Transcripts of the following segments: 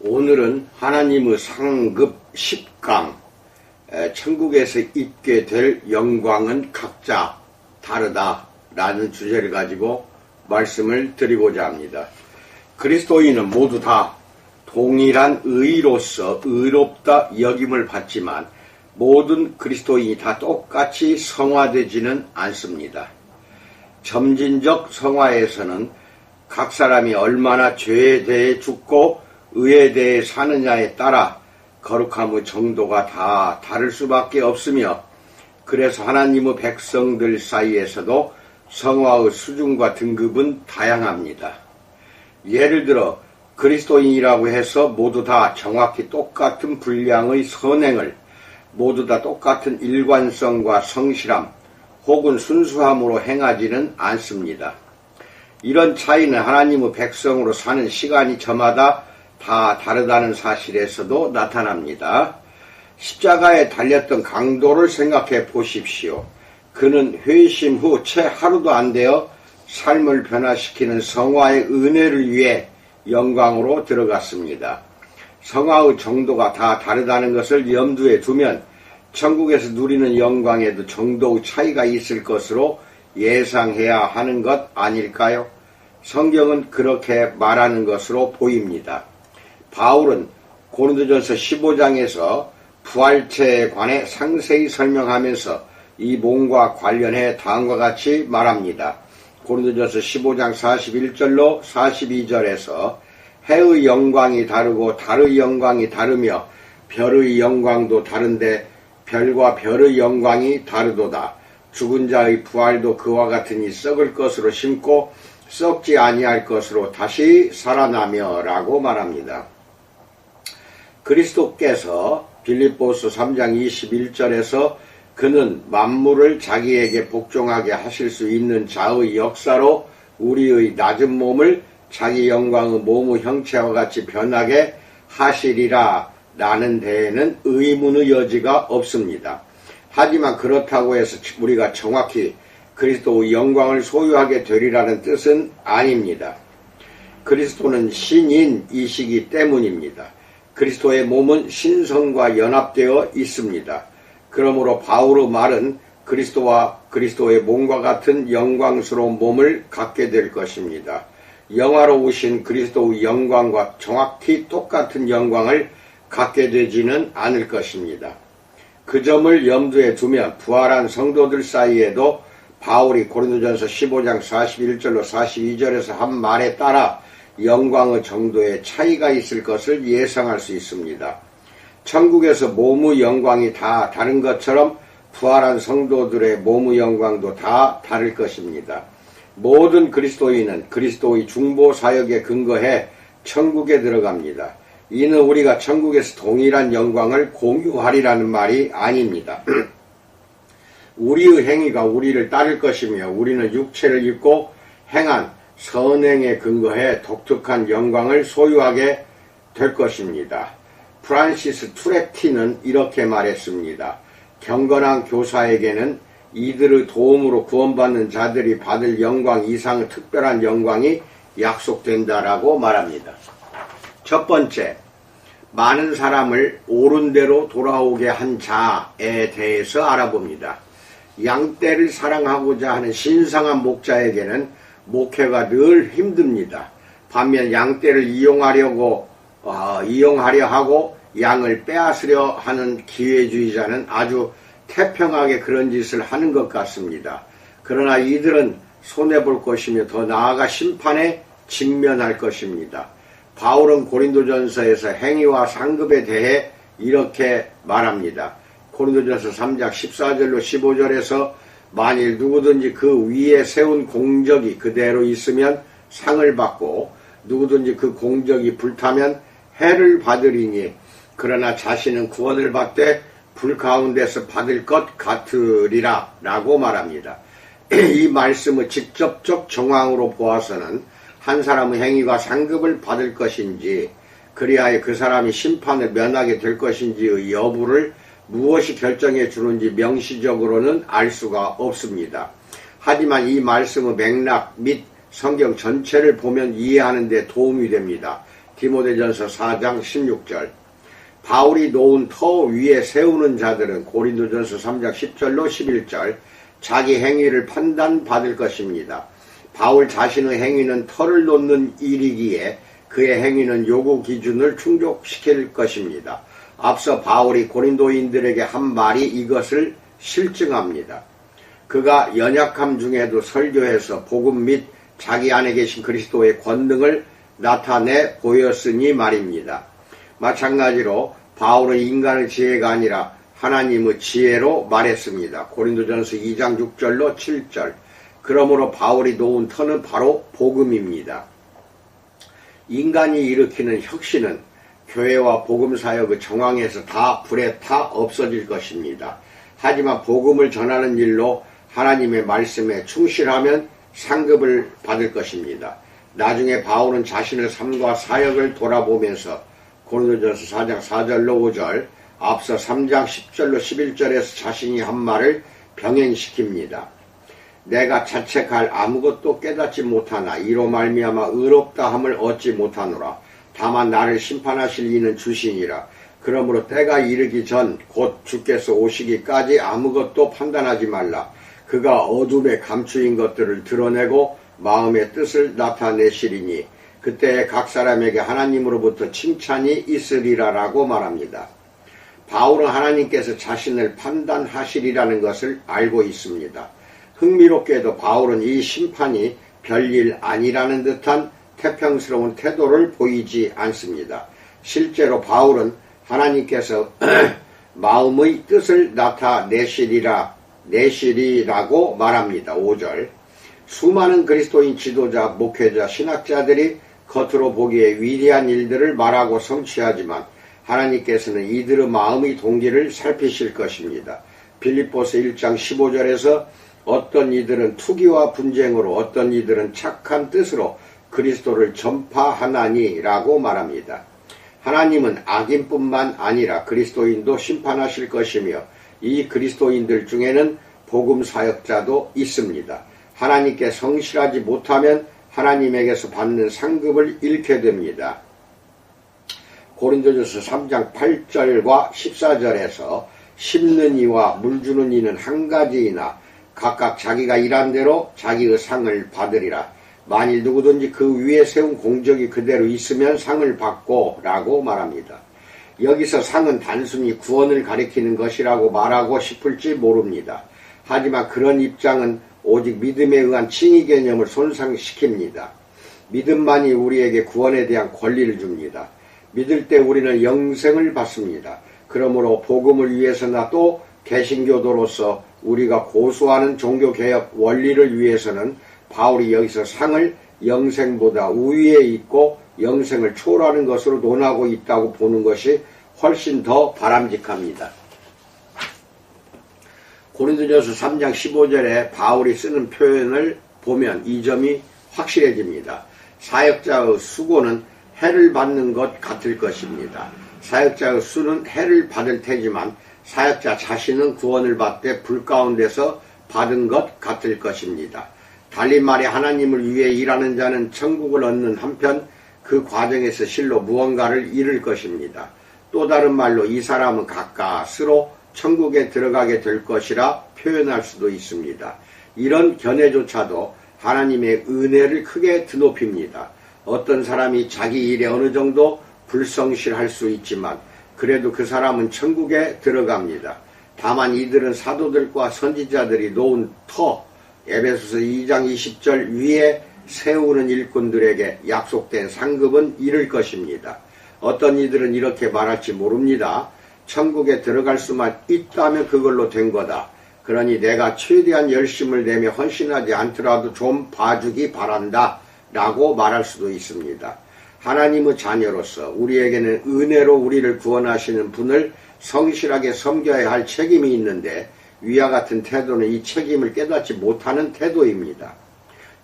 오늘은 하나님의 상급 10강 천국에서 입게 될 영광은 각자 다르다 라는 주제를 가지고 말씀을 드리고자 합니다. 그리스도인은 모두 다 동일한 의로서 의롭다 여김을 받지만 모든 그리스도인이 다 똑같이 성화되지는 않습니다. 점진적 성화에서는 각 사람이 얼마나 죄에 대해 죽고 의에 대해 사느냐에 따라 거룩함의 정도가 다 다를 수밖에 없으며, 그래서 하나님의 백성들 사이에서도 성화의 수준과 등급은 다양합니다. 예를 들어 그리스도인이라고 해서 모두 다 정확히 똑같은 분량의 선행을, 모두 다 똑같은 일관성과 성실함 혹은 순수함으로 행하지는 않습니다. 이런 차이는 하나님의 백성으로 사는 시간이 저마다 다 다르다는 사실에서도 나타납니다. 십자가에 달렸던 강도를 생각해 보십시오. 그는 회심 후 채 하루도 안 되어 삶을 변화시키는 성화의 은혜를 위해 영광으로 들어갔습니다. 성화의 정도가 다 다르다는 것을 염두에 두면 천국에서 누리는 영광에도 정도의 차이가 있을 것으로 예상해야 하는 것 아닐까요? 성경은 그렇게 말하는 것으로 보입니다. 바울은 고린도전서 15장에서 부활체에 관해 상세히 설명하면서 이 몸과 관련해 다음과 같이 말합니다. 고린도전서 15장 41절로 42절에서 해의 영광이 다르고 달의 영광이 다르며 별의 영광도 다른데 별과 별의 영광이 다르도다. 죽은 자의 부활도 그와 같으니 썩을 것으로 심고 썩지 아니할 것으로 다시 살아나며 라고 말합니다. 그리스도께서 빌립보서 3장 21절에서 그는 만물을 자기에게 복종하게 하실 수 있는 자의 역사로 우리의 낮은 몸을 자기 영광의 몸의 형체와 같이 변하게 하시리라 라는 데에는 의문의 여지가 없습니다. 하지만 그렇다고 해서 우리가 정확히 그리스도의 영광을 소유하게 되리라는 뜻은 아닙니다. 그리스도는 신인이시기 때문입니다. 그리스도의 몸은 신성과 연합되어 있습니다. 그러므로 바울의 말은 그리스도와 그리스도의 몸과 같은 영광스러운 몸을 갖게 될 것입니다. 영화로우신 그리스도의 영광과 정확히 똑같은 영광을 갖게 되지는 않을 것입니다. 그 점을 염두에 두면 부활한 성도들 사이에도 바울이 고린도전서 15장 41절로 42절에서 한 말에 따라 영광의 정도에 차이가 있을 것을 예상할 수 있습니다. 천국에서 몸의 영광이 다 다른 것처럼 부활한 성도들의 몸의 영광도 다 다를 것입니다. 모든 그리스도인은 그리스도의 중보 사역에 근거해 천국에 들어갑니다. 이는 우리가 천국에서 동일한 영광을 공유하리라는 말이 아닙니다. 우리의 행위가 우리를 따를 것이며 우리는 육체를 입고 행한 선행에 근거해 독특한 영광을 소유하게 될 것입니다. 프란시스 투레티는 이렇게 말했습니다. 경건한 교사에게는 이들의 도움으로 구원받는 자들이 받을 영광 이상의 특별한 영광이 약속된다라고 말합니다. 첫 번째, 많은 사람을 옳은 대로 돌아오게 한 자에 대해서 알아봅니다. 양떼를 사랑하고자 하는 신성한 목자에게는 목회가 늘 힘듭니다. 반면 양떼를 이용하려 하고 양을 빼앗으려 하는 기회주의자는 아주 태평하게 그런 짓을 하는 것 같습니다. 그러나 이들은 손해볼 것이며 더 나아가 심판에 직면할 것입니다. 바울은 고린도전서에서 행위와 상급에 대해 이렇게 말합니다. 고린도전서 3장 14절로 15절에서 만일 누구든지 그 위에 세운 공적이 그대로 있으면 상을 받고 누구든지 그 공적이 불타면 해를 받으리니 그러나 자신은 구원을 받되 불 가운데서 받을 것 같으리라 라고 말합니다. 이 말씀의 직접적 정황으로 보아서는 한 사람의 행위가 상급을 받을 것인지 그리하여 그 사람이 심판을 면하게 될 것인지의 여부를 무엇이 결정해 주는지 명시적으로는 알 수가 없습니다. 하지만 이 말씀의 맥락 및 성경 전체를 보면 이해하는 데 도움이 됩니다. 디모데전서 4장 16절. 바울이 놓은 터 위에 세우는 자들은 고린도전서 3장 10절로 11절 자기 행위를 판단받을 것입니다. 바울 자신의 행위는 터를 놓는 일이기에 그의 행위는 요구 기준을 충족시킬 것입니다. 앞서 바울이 고린도인들에게 한 말이 이것을 실증합니다. 그가 연약함 중에도 설교해서 복음 및 자기 안에 계신 그리스도의 권능을 나타내 보였으니 말입니다. 마찬가지로 바울은 인간의 지혜가 아니라 하나님의 지혜로 말했습니다. 고린도전서 2장 6절로 7절. 그러므로 바울이 놓은 터는 바로 복음입니다. 인간이 일으키는 혁신은 교회와 복음사역의 정황에서 다 불에 타 없어질 것입니다. 하지만 복음을 전하는 일로 하나님의 말씀에 충실하면 상급을 받을 것입니다. 나중에 바울은 자신의 삶과 사역을 돌아보면서 고린도전서 4장 4절로 5절, 앞서 3장 10절로 11절에서 자신이 한 말을 병행시킵니다. 내가 자책할 아무것도 깨닫지 못하나 이로 말미암아 의롭다함을 얻지 못하노라. 다만 나를 심판하실 이는 주시니라. 그러므로 때가 이르기 전 곧 주께서 오시기까지 아무것도 판단하지 말라. 그가 어둠에 감추인 것들을 드러내고 마음의 뜻을 나타내시리니 그때 각 사람에게 하나님으로부터 칭찬이 있으리라라고 말합니다. 바울은 하나님께서 자신을 판단하시리라는 것을 알고 있습니다. 흥미롭게도 바울은 이 심판이 별일 아니라는 듯한 태평스러운 태도를 보이지 않습니다. 실제로 바울은 하나님께서 마음의 뜻을 내시리라고 말합니다. 5절. 수많은 그리스도인 지도자, 목회자, 신학자들이 겉으로 보기에 위대한 일들을 말하고 성취하지만 하나님께서는 이들의 마음의 동기를 살피실 것입니다. 빌립보서 1장 15절에서 어떤 이들은 투기와 분쟁으로 어떤 이들은 착한 뜻으로 그리스도를 전파하나니라고 말합니다. 하나님은 악인뿐만 아니라 그리스도인도 심판하실 것이며 이 그리스도인들 중에는 복음 사역자도 있습니다. 하나님께 성실하지 못하면 하나님에게서 받는 상급을 잃게 됩니다. 고린도전서 3장 8절과 14절에서 심는 이와 물 주는 이는 한 가지이나 각각 자기가 일한 대로 자기의 상을 받으리라. 만일 누구든지 그 위에 세운 공적이 그대로 있으면 상을 받고 라고 말합니다. 여기서 상은 단순히 구원을 가리키는 것이라고 말하고 싶을지 모릅니다. 하지만 그런 입장은 오직 믿음에 의한 칭의 개념을 손상시킵니다. 믿음만이 우리에게 구원에 대한 권리를 줍니다. 믿을 때 우리는 영생을 받습니다. 그러므로 복음을 위해서나 또 개신교도로서 우리가 고수하는 종교개혁 원리를 위해서는 바울이 여기서 상을 영생보다 우위에 있고 영생을 초월하는 것으로 논하고 있다고 보는 것이 훨씬 더 바람직합니다. 고린도전서 3장 15절에 바울이 쓰는 표현을 보면 이 점이 확실해집니다. 사역자의 수고는 해를 받는 것 같을 것입니다. 사역자의 수는 해를 받을 테지만 사역자 자신은 구원을 받되 불 가운데서 받은 것 같을 것입니다. 달리 말해 하나님을 위해 일하는 자는 천국을 얻는 한편 그 과정에서 실로 무언가를 잃을 것입니다. 또 다른 말로 이 사람은 가까스로 천국에 들어가게 될 것이라 표현할 수도 있습니다. 이런 견해조차도 하나님의 은혜를 크게 드높입니다. 어떤 사람이 자기 일에 어느 정도 불성실할 수 있지만 그래도 그 사람은 천국에 들어갑니다. 다만 이들은 사도들과 선지자들이 놓은 터, 에베소서 2장 20절 위에 세우는 일꾼들에게 약속된 상급은 잃을 것입니다. 어떤 이들은 이렇게 말할지 모릅니다. 천국에 들어갈 수만 있다면 그걸로 된 거다. 그러니 내가 최대한 열심을 내며 헌신하지 않더라도 좀 봐주기 바란다 라고 말할 수도 있습니다. 하나님의 자녀로서 우리에게는 은혜로 우리를 구원하시는 분을 성실하게 섬겨야 할 책임이 있는데 위와 같은 태도는 이 책임을 깨닫지 못하는 태도입니다.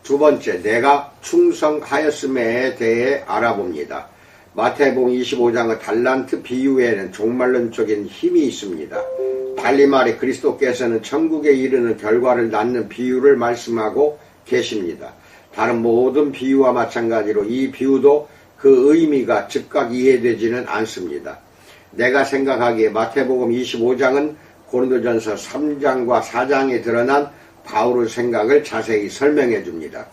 두 번째, 내가 충성하였음에 대해 알아봅니다. 마태복음 25장의 달란트 비유에는 종말론적인 힘이 있습니다. 달리 말해 그리스도께서는 천국에 이르는 결과를 낳는 비유를 말씀하고 계십니다. 다른 모든 비유와 마찬가지로 이 비유도 그 의미가 즉각 이해되지는 않습니다. 내가 생각하기에 마태복음 25장은 고린도전서 3장과 4장에 드러난 바울의 생각을 자세히 설명해 줍니다.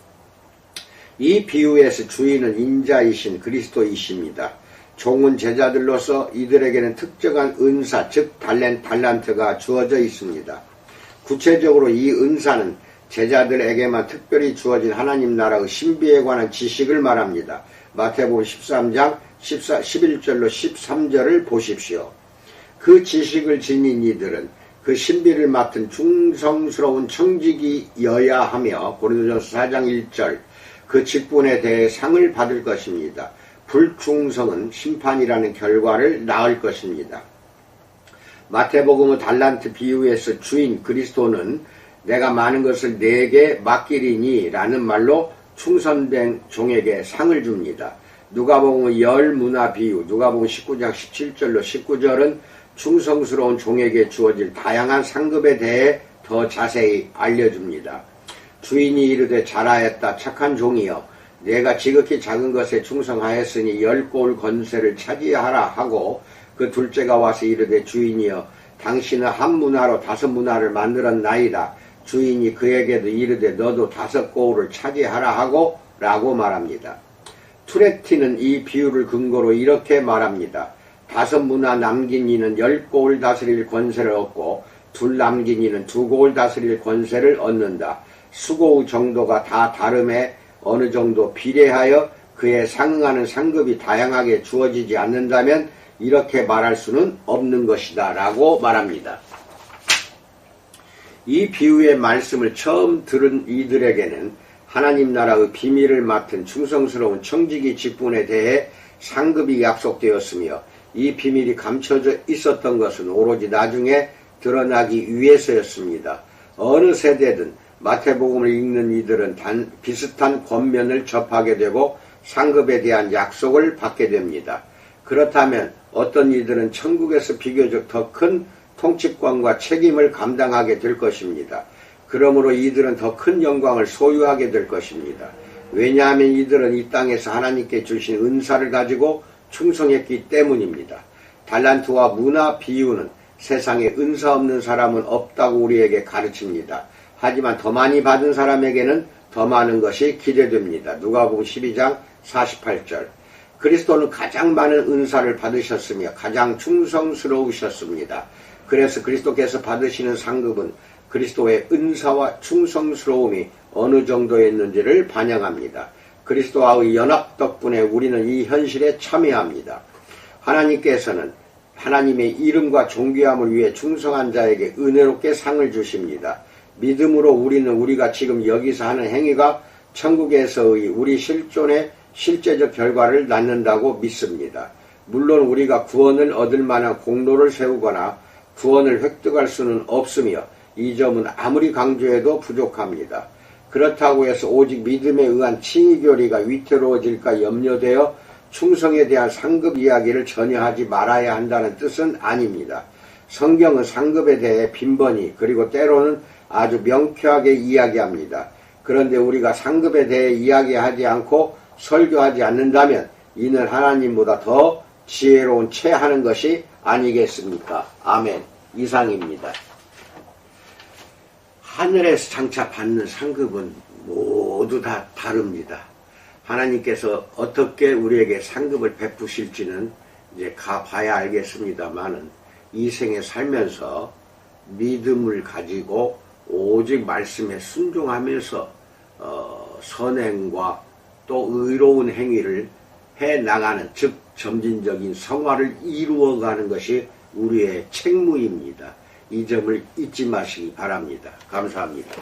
이 비유에서 주인은 인자이신 그리스도이십니다. 종은 제자들로서 이들에게는 특정한 은사, 즉 달란트가 주어져 있습니다. 구체적으로 이 은사는 제자들에게만 특별히 주어진 하나님 나라의 신비에 관한 지식을 말합니다. 마태복음 13장 11절로 13절을 보십시오. 그 지식을 지닌 이들은 그 신비를 맡은 충성스러운 청직이여야 하며 고린도전서 4장 1절 그 직분에 대해 상을 받을 것입니다. 불충성은 심판이라는 결과를 낳을 것입니다. 마태복음의 달란트 비유에서 주인 그리스도는 내가 많은 것을 내게 맡기리니 라는 말로 충성된 종에게 상을 줍니다. 누가복음의 열 문화 비유, 누가복음 19장 17절로 19절은 충성스러운 종에게 주어질 다양한 상급에 대해 더 자세히 알려줍니다. 주인이 이르되 잘하였다 착한 종이여 내가 지극히 작은 것에 충성하였으니 10고을 건세를 차지하라 하고 그 둘째가 와서 이르되 주인이여 당신은 한 문화로 5문화를 만들었나이다. 주인이 그에게도 이르되 너도 5고을을 차지하라 하고 라고 말합니다. 투레티는 이 비유를 근거로 이렇게 말합니다. 5문화 남긴 이는 10고을 다스릴 권세를 얻고 2 남긴 이는 2고을 다스릴 권세를 얻는다. 수고의 정도가 다 다름에 어느 정도 비례하여 그에 상응하는 상급이 다양하게 주어지지 않는다면 이렇게 말할 수는 없는 것이다 라고 말합니다. 이 비유의 말씀을 처음 들은 이들에게는 하나님 나라의 비밀을 맡은 충성스러운 청지기 직분에 대해 상급이 약속되었으며 이 비밀이 감춰져 있었던 것은 오로지 나중에 드러나기 위해서였습니다. 어느 세대든 마태복음을 읽는 이들은 비슷한 권면을 접하게 되고 상급에 대한 약속을 받게 됩니다. 그렇다면 어떤 이들은 천국에서 비교적 더 큰 통치권과 책임을 감당하게 될 것입니다. 그러므로 이들은 더 큰 영광을 소유하게 될 것입니다. 왜냐하면 이들은 이 땅에서 하나님께 주신 은사를 가지고 충성했기 때문입니다. 달란트와 문화 비유는 세상에 은사 없는 사람은 없다고 우리에게 가르칩니다. 하지만 더 많이 받은 사람에게는 더 많은 것이 기대됩니다. 누가복음 12장 48절 그리스도는 가장 많은 은사를 받으셨으며 가장 충성스러우셨습니다. 그래서 그리스도께서 받으시는 상급은 그리스도의 은사와 충성스러움이 어느 정도였는지를 반영합니다. 그리스도와의 연합 덕분에 우리는 이 현실에 참여합니다. 하나님께서는 하나님의 이름과 존귀함을 위해 충성한 자에게 은혜롭게 상을 주십니다. 믿음으로 우리는 우리가 지금 여기서 하는 행위가 천국에서의 우리 실존의 실제적 결과를 낳는다고 믿습니다. 물론 우리가 구원을 얻을 만한 공로를 세우거나 구원을 획득할 수는 없으며 이 점은 아무리 강조해도 부족합니다. 그렇다고 해서 오직 믿음에 의한 칭의교리가 위태로워질까 염려되어 충성에 대한 상급 이야기를 전혀 하지 말아야 한다는 뜻은 아닙니다. 성경은 상급에 대해 빈번히 그리고 때로는 아주 명쾌하게 이야기합니다. 그런데 우리가 상급에 대해 이야기하지 않고 설교하지 않는다면 이는 하나님보다 더 지혜로운 채 하는 것이 아니겠습니까? 아멘. 이상입니다. 하늘에서 장차 받는 상급은 모두 다 다릅니다. 하나님께서 어떻게 우리에게 상급을 베푸실지는 이제 가봐야 알겠습니다만은 이 생에 살면서 믿음을 가지고 오직 말씀에 순종하면서 선행과 또 의로운 행위를 해나가는 즉 점진적인 성화를 이루어가는 것이 우리의 책무입니다. 이 점을 잊지 마시기 바랍니다. 감사합니다.